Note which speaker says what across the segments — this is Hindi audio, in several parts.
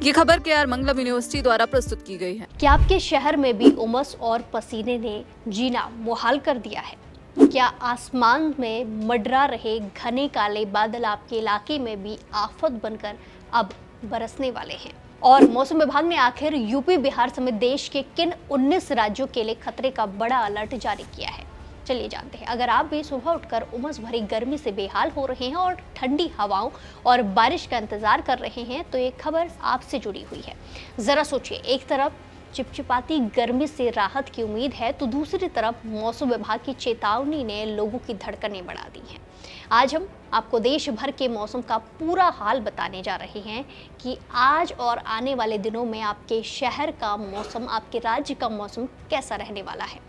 Speaker 1: ये खबर केआर मंगलम यूनिवर्सिटी द्वारा प्रस्तुत की गई है।
Speaker 2: क्या आपके शहर में भी उमस और पसीने ने जीना मुहाल कर दिया है? क्या आसमान में मंडरा रहे घने काले बादल आपके इलाके में भी आफत बनकर अब बरसने वाले हैं? और मौसम विभाग ने आखिर यूपी, बिहार समेत देश के किन 19 राज्यों के लिए खतरे का बड़ा अलर्ट जारी किया है? चलिए जानते हैं। अगर आप भी सुबह उठकर उमस भरी गर्मी से बेहाल हो रहे हैं और ठंडी हवाओं और बारिश का इंतजार कर रहे हैं तो ये खबर आपसे जुड़ी हुई है। जरा सोचिए, एक तरफ चिपचिपाती गर्मी से राहत की उम्मीद है तो दूसरी तरफ मौसम विभाग की चेतावनी ने लोगों की धड़कनें बढ़ा दी हैं। आज हम आपको देश भर के मौसम का पूरा हाल बताने जा रहे हैं कि आज और आने वाले दिनों में आपके शहर का मौसम, आपके राज्य का मौसम कैसा रहने वाला है।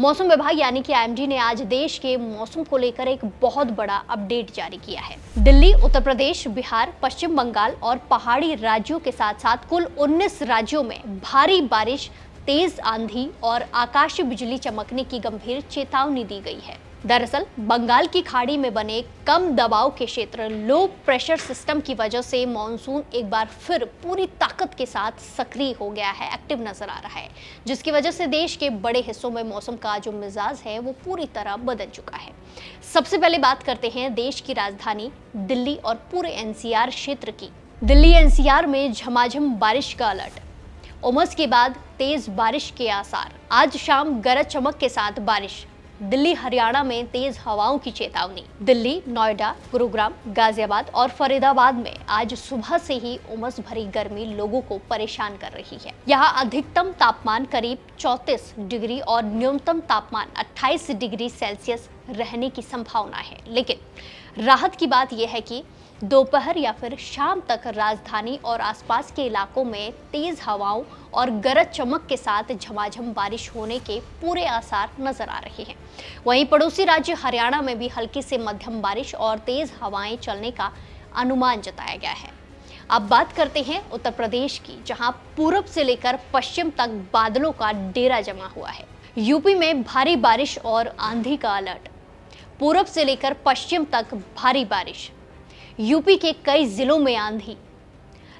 Speaker 2: मौसम विभाग यानी कि आईएमडी ने आज देश के मौसम को लेकर एक बहुत बड़ा अपडेट जारी किया है। दिल्ली, उत्तर प्रदेश, बिहार, पश्चिम बंगाल और पहाड़ी राज्यों के साथ साथ कुल 19 राज्यों में भारी बारिश, तेज आंधी और आकाशीय बिजली चमकने की गंभीर चेतावनी दी गई है। दरअसल बंगाल की खाड़ी में बने कम दबाव के क्षेत्र लो प्रेशर सिस्टम की वजह से मॉनसून एक बार फिर पूरी ताकत के साथ सक्रिय हो गया है, एक्टिव नजर आ रहा है, जिसकी वजह से देश के बड़े हिस्सों में मौसम का जो मिजाज है वो पूरी तरह बदल चुका है। सबसे पहले बात करते हैं देश की राजधानी दिल्ली और पूरे एनसीआर क्षेत्र की। दिल्ली एनसीआर में झमाझम बारिश का अलर्ट, उमस के बाद तेज बारिश के आसार, आज शाम गरज चमक के साथ बारिश। दिल्ली हरियाणा में तेज हवाओं की चेतावनी। दिल्ली, नोएडा, गुरुग्राम, गाजियाबाद और फरीदाबाद में आज सुबह से ही उमस भरी गर्मी लोगों को परेशान कर रही है। यहाँ अधिकतम तापमान करीब 34 डिग्री और न्यूनतम तापमान 28 डिग्री सेल्सियस रहने की संभावना है। लेकिन राहत की बात यह है कि दोपहर या फिर शाम तक राजधानी और आसपास के इलाकों में तेज हवाओं और गरज चमक के साथ झमाझम बारिश होने के पूरे आसार नजर आ रहे हैं। वहीं पड़ोसी राज्य हरियाणा में भी हल्की से मध्यम बारिश और तेज हवाएं चलने का अनुमान जताया गया है। अब बात करते हैं उत्तर प्रदेश की, जहां पूरब से लेकर पश्चिम तक बादलों का डेरा जमा हुआ है। यूपी में भारी बारिश और आंधी का अलर्ट, पूरब से लेकर पश्चिम तक भारी बारिश, यूपी के कई जिलों में आंधी,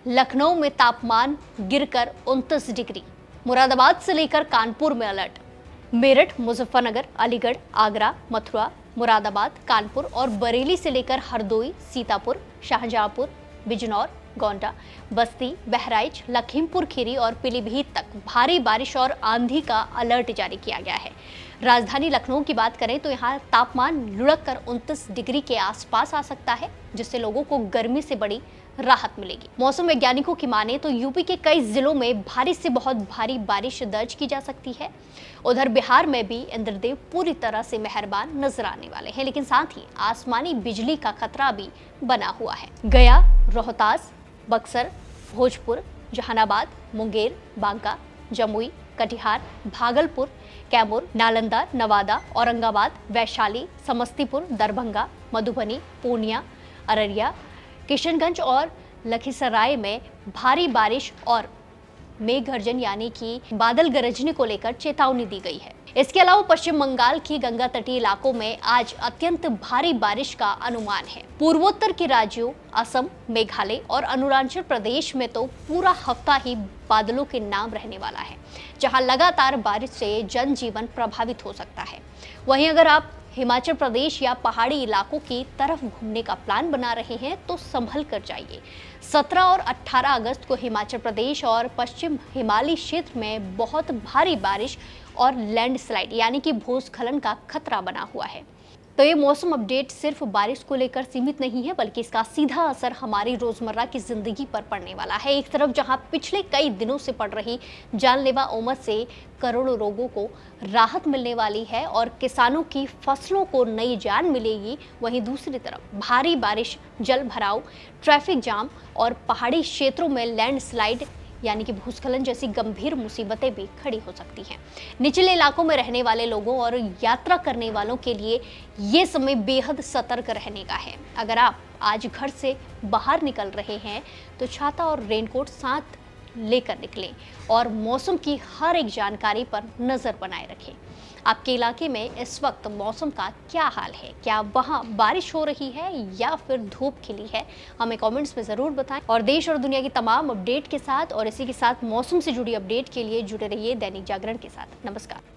Speaker 2: लखनऊ में तापमान गिरकर 29 डिग्री, मुरादाबाद से लेकर कानपुर में अलर्ट, मेरठ, मुजफ्फरनगर, अलीगढ़, आगरा, मथुरा, मुरादाबाद, कानपुर और बरेली से लेकर हरदोई, सीतापुर, शाहजहांपुर, बिजनौर, गोंडा, बस्ती, बहराइच, लखीमपुर खीरी और पीलीभीत तक भारी बारिश और आंधी का अलर्ट जारी किया गया है। राजधानी लखनऊ की बात करें तो यहाँ तापमान लुढ़क कर 29 डिग्री के आसपास आ सकता है, जिससे लोगों को गर्मी से बड़ी राहत मिलेगी। मौसम वैज्ञानिकों की माने तो यूपी के कई जिलों में भारी से बहुत भारी बारिश दर्ज की जा सकती है। उधर बिहार में भी इंद्रदेव पूरी तरह से मेहरबान नजर आने वाले हैं, लेकिन साथ ही आसमानी बिजली का खतरा भी बना हुआ है। गया, रोहतास, बक्सर, भोजपुर, जहानाबाद, मुंगेर, बांका, जमुई, कटिहार, भागलपुर, कैमूर, नालंदा, नवादा, औरंगाबाद, वैशाली, समस्तीपुर, दरभंगा, मधुबनी, पूर्णिया, अररिया, किशनगंज और लखीसराय में भारी बारिश और मेघ गर्जन यानी कि बादल गरजने को लेकर चेतावनी दी गई है। इसके अलावा पश्चिम बंगाल की गंगा तटीय इलाकों में आज अत्यंत भारी बारिश का अनुमान है। पूर्वोत्तर के राज्यों असम, मेघालय और अरुणाचल प्रदेश में तो पूरा हफ्ता ही बादलों के नाम रहने वाला है, जहां लगातार बारिश से जनजीवन प्रभावित हो सकता है। वहीं अगर आप हिमाचल प्रदेश या पहाड़ी इलाकों की तरफ घूमने का प्लान बना रहे हैं तो संभल कर जाइए। 17 और 18 अगस्त को हिमाचल प्रदेश और पश्चिम हिमालयी क्षेत्र में बहुत भारी बारिश और लैंडस्लाइड यानी कि भूस्खलन का खतरा बना हुआ है। तो ये मौसम अपडेट सिर्फ बारिश को लेकर सीमित नहीं है, बल्कि इसका सीधा असर हमारी रोजमर्रा की जिंदगी पर पड़ने वाला है। एक तरफ जहां पिछले कई दिनों से पड़ रही जानलेवा उमस से करोड़ों लोगों को राहत मिलने वाली है और किसानों की फसलों को नई जान मिलेगी, वहीं दूसरी तरफ भारी बारिश, जल भराव, ट्रैफिक जाम और पहाड़ी क्षेत्रों में लैंडस्लाइड यानी कि भूस्खलन जैसी गंभीर मुसीबतें भी खड़ी हो सकती हैं। निचले इलाकों में रहने वाले लोगों और यात्रा करने वालों के लिए ये समय बेहद सतर्क रहने का है। अगर आप आज घर से बाहर निकल रहे हैं तो छाता और रेनकोट साथ लेकर निकलें और मौसम की हर एक जानकारी पर नजर बनाए रखें। आपके इलाके में इस वक्त मौसम का क्या हाल है? क्या वहां बारिश हो रही है या फिर धूप खिली है? हमें कमेंट्स में जरूर बताएं और देश और दुनिया की तमाम अपडेट के साथ और इसी के साथ मौसम से जुड़ी अपडेट के लिए जुड़े रहिए दैनिक जागरण के साथ। नमस्कार।